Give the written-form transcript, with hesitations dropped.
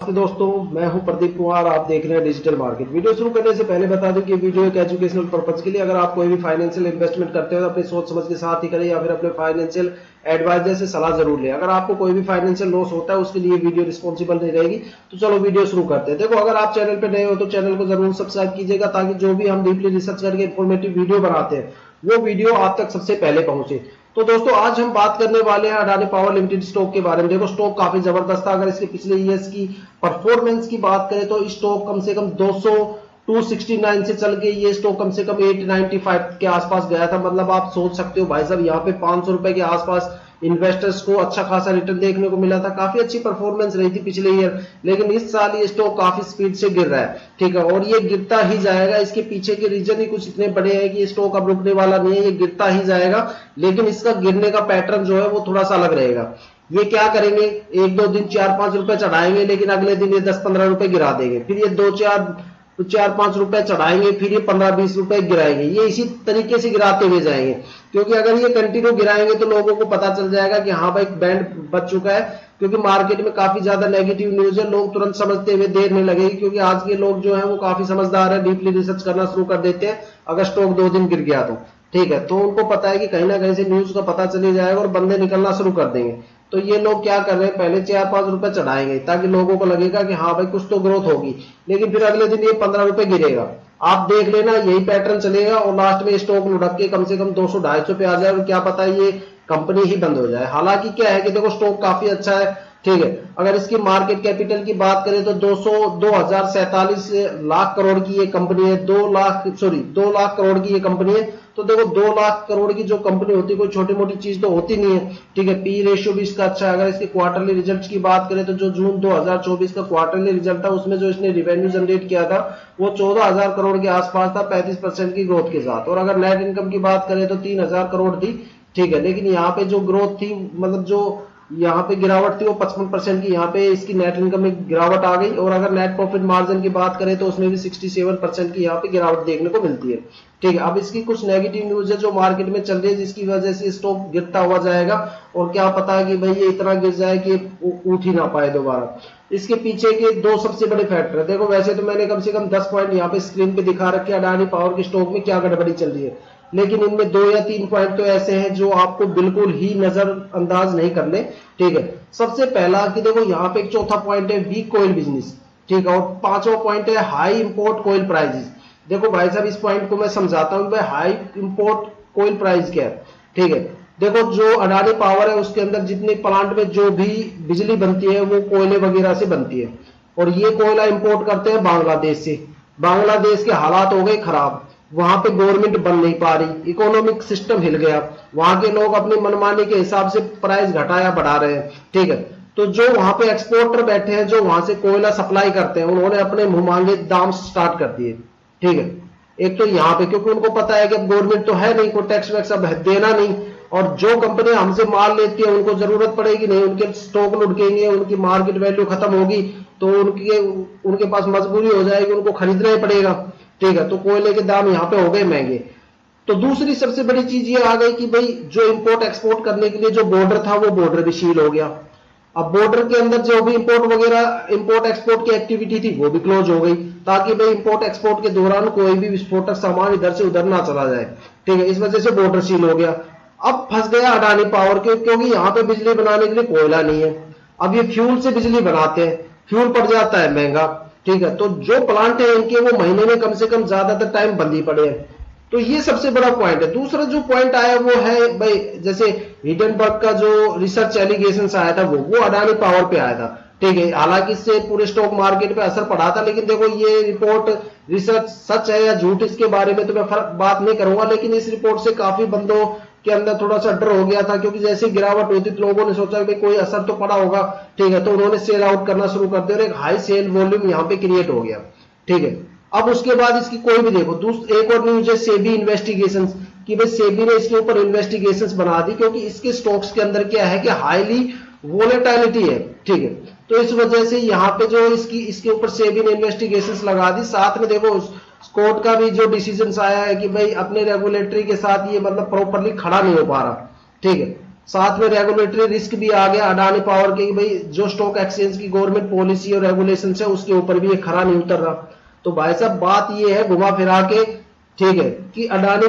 नमस्ते दोस्तों, मैं हूं प्रदीप कुमार। आप देख रहे हैं डिजिटल मार्केट। वीडियो शुरू करने से पहले बता दूं कि वीडियो एक एजुकेशनल पर्पज के लिए। अगर आप कोई भी फाइनेंशियल इन्वेस्टमेंट करते हो तो अपनी सोच समझ के साथ ही करें या फिर अपने फाइनेंशियल एडवाइजर से सलाह जरूर लें। अगर आपको कोई भी फाइनेंशियल लॉस होता है उसके लिए वीडियो रिस्पॉन्सिबल नहीं रहेगी। तो चलो वीडियो शुरू करते हैं। देखो, अगर आप चैनल पर नए हो तो चैनल को जरूर सब्सक्राइब कीजिएगा ताकि जो भी हम डीपली रिसर्च करके इंफॉर्मेटिव वीडियो बनाते हैं वो वीडियो आप तक सबसे पहले पहुंचे। तो दोस्तों, आज हम बात करने वाले हैं अडानी पावर लिमिटेड स्टॉक के बारे में। देखो, स्टॉक काफी जबरदस्त था। अगर इसके पिछले ईयर्स की परफॉर्मेंस की बात करें तो स्टॉक कम से कम 269 से चल के ये स्टॉक कम से कम 895 के आसपास गया था। मतलब आप सोच सकते हो भाई साहब, यहाँ पे 500 रुपए के आसपास इन्वेस्टर्स को अच्छा खासा रिटर्न देखने को मिला था। काफी अच्छी परफॉर्मेंस रही थी पिछले ईयर, लेकिन इस साल ये स्टॉक काफी स्पीड से गिर रहा है। ठीक है, और ये गिरता ही जाएगा। इसके पीछे के रीजन ही कुछ इतने बड़े हैं कि ये स्टॉक अब रुकने वाला नहीं है, ये गिरता ही जाएगा। लेकिन इसका गिरने का पैटर्न जो है वो थोड़ा सा अलग रहेगा। ये क्या करेंगे, एक दो दिन 4-5 रुपए चढ़ाएंगे, लेकिन अगले दिन ये 10-15 रुपए गिरा देंगे। फिर ये 4-5 रुपए चढ़ाएंगे, फिर ये 15-20 रुपए गिराएंगे। ये इसी तरीके से गिराते हुए जाएंगे, क्योंकि अगर ये कंटिन्यू गिराएंगे तो लोगों को पता चल जाएगा कि हाँ भाई, बैंड बच चुका है। क्योंकि मार्केट में काफी ज्यादा नेगेटिव न्यूज है, लोग तुरंत समझते हुए देर नहीं लगेगी। क्योंकि आज के लोग जो है वो काफी समझदार है, डीपली रिसर्च करना शुरू कर देते हैं अगर स्टॉक 2 दिन गिर गया तो। ठीक है, तो उनको पता है कि कहीं ना कहीं से न्यूज का पता चले जाएगा और बंदे निकलना शुरू कर देंगे। तो ये लोग क्या कर रहे हैं, पहले 4-5 रुपए चढ़ाएंगे ताकि लोगों को लगेगा कि हाँ भाई कुछ तो ग्रोथ होगी, लेकिन फिर अगले दिन ये 15 रुपए गिरेगा। आप देख लेना, यही पैटर्न चलेगा और लास्ट में स्टॉक लुढ़क के कम से कम 200-250 पे आ जाए और क्या पता ये कंपनी ही बंद हो जाए। हालांकि क्या है कि देखो, स्टॉक काफी अच्छा है। ठीक है, अगर इसकी मार्केट कैपिटल की बात करें तो 2047 लाख करोड़ की ये कंपनी है। 2 लाख करोड़ की ये कंपनी है। तो देखो, 2 लाख करोड़ की जो कंपनी होती है कोई छोटी मोटी चीज तो होती नहीं है। ठीक है, पी रेशियो भी इसका अच्छा है। अगर इसके क्वार्टरली रिजल्ट्स की बात करें तो जो जून 2024 का क्वार्टरली रिजल्ट था उसमें जो इसने रिवेन्यू जनरेट किया था वो 14,000 करोड़ के आसपास था, 35% की ग्रोथ के साथ। और अगर नेट इनकम की बात करें तो 3,000 करोड़ थी। ठीक है, लेकिन यहाँ पे जो ग्रोथ थी, मतलब जो यहाँ पे गिरावट थी वो 55% की। यहाँ पे इसकी नेट इनकम में गिरावट आ गई। और अगर नेट प्रॉफिट मार्जिन की बात करें तो उसमें भी 67% की यहाँ पे गिरावट देखने को मिलती है। ठीक है, अब इसकी कुछ नेगेटिव न्यूज है जो मार्केट में चल रही है, जिसकी वजह से स्टॉक गिरता हुआ जाएगा। और क्या पता है कि भाई ये इतना गिर जाए कि उठ ही ना पाए दोबारा। इसके पीछे के 2 सबसे बड़े फैक्टर है। देखो, वैसे तो मैंने कम से कम 10 पॉइंट यहाँ पे स्क्रीन पे दिखा रखे अडानी पावर के स्टॉक में क्या गड़बड़ी चल रही है, लेकिन इनमें 2 या 3 पॉइंट तो ऐसे हैं जो आपको बिल्कुल ही नजरअंदाज नहीं करने। ठीक है, सबसे पहला कि देखो, यहाँ पे एक चौथा पॉइंट है वीक कोयल बिजनेस। ठीक है, और 5वां पॉइंट है हाई इंपोर्ट कोयल प्राइजेस। देखो भाई साहब, इस पॉइंट को मैं समझाता हूं भाई, हाई इंपोर्ट कोयल प्राइस क्या है। ठीक है, देखो, जो अडानी पावर है उसके अंदर जितने प्लांट में जो भी बिजली बनती है वो कोयले वगैरह से बनती है। और ये कोयला इंपोर्ट करते हैं बांग्लादेश से। बांग्लादेश के हालात हो गए खराब, वहां पे गवर्नमेंट बन नहीं पा रही, इकोनॉमिक सिस्टम हिल गया, वहां के लोग अपनी मनमानी के हिसाब से प्राइस घटाया बढ़ा रहे हैं। ठीक है, तो जो वहां पे एक्सपोर्टर बैठे हैं, जो वहां से कोयला सप्लाई करते हैं, उन्होंने अपने मुंह मांगे दाम स्टार्ट कर दिए। ठीक है, एक तो यहाँ पे क्योंकि उनको पता है कि अब गवर्नमेंट तो है नहीं, कोई टैक्स वैक्स अब देना नहीं। और जो कंपनी हमसे माल लेती है उनको जरूरत पड़ेगी नहीं, उनके स्टॉक लुढ़केंगे, उनकी मार्केट वैल्यू खत्म होगी, तो उनके पास मजबूरी हो जाएगी, उनको खरीदना ही पड़ेगा। ठीक है, तो कोयले के दाम यहाँ पे हो गए महंगे। तो दूसरी सबसे बड़ी चीज ये आ गई कि भाई जो इंपोर्ट एक्सपोर्ट करने के लिए जो बॉर्डर था वो बॉर्डर भी सील हो गया। अब बॉर्डर के अंदर जो भी इंपोर्ट एक्सपोर्ट की एक्टिविटी थी वो भी क्लोज हो गई, ताकि भाई इंपोर्ट एक्सपोर्ट के दौरान कोई भी विस्फोटक सामान इधर से उधर ना चला जाए। ठीक है, इस वजह से बॉर्डर सील हो गया। अब फंस गया अडानी पावर के, क्योंकि यहाँ पे बिजली बनाने के लिए कोयला नहीं है। अब ये फ्यूल से बिजली बनाते हैं, फ्यूल पड़ जाता है महंगा। ठीक है, तो जो प्लांट है इनके वो महीने में कम से कम ज्यादातर टाइम बंद ही पड़े हैं। तो ये सबसे बड़ा पॉइंट है। दूसरा जो पॉइंट आया वो है भाई, जैसे हिडनबर्ग का जो रिसर्च एलिगेशन आया था वो अडानी पावर पे आया था। ठीक है, हालांकि इससे पूरे स्टॉक मार्केट पे असर पड़ा था, लेकिन देखो ये रिपोर्ट रिसर्च सच है या झूठ इसके बारे में तो मैं बात नहीं करूंगा, लेकिन इस रिपोर्ट से काफी बंदों के अंदर थोड़ा सा डर हो गया था। क्योंकि जैसे गिरावट होती तो लोगों ने सोचा कि कोई असर तो पड़ा होगा। ठीक है, तो उन्होंने सेल आउट करना शुरू कर दिया और एक हाई सेल वॉल्यूम यहाँ पे क्रिएट हो गया। ठीक है, अब उसके बाद इसकी कोई भी देखो एक और न्यूज है सेबी इन्वेस्टिगेशन कि भाई सेबी ने इसके ऊपर इन्वेस्टिगेशंस बना दी, क्योंकि इसके स्टॉक्स के अंदर क्या है कि हाईली वोलेटिलिटी है। ठीक है, तो इस वजह से यहाँ पे जो इसके ऊपर सेबी ने इन्वेस्टिगेशंस लगा दी। साथ में देखो कोर्ट का भी जो डिसीजन आया है कि भाई अपने रेगुलेटरी के साथ ये मतलब प्रॉपरली खड़ा नहीं हो पा रहा। ठीक है, साथ में रेगुलेटरी रिस्क भी आ गया अडानी पावर के, भाई जो स्टॉक एक्सचेंज की गवर्नमेंट पॉलिसी और रेगुलेशन है उसके ऊपर भी ये खरा नहीं उतर रहा। तो भाई साहब बात ये है घुमा फिरा के, ठीक है, कि अडानी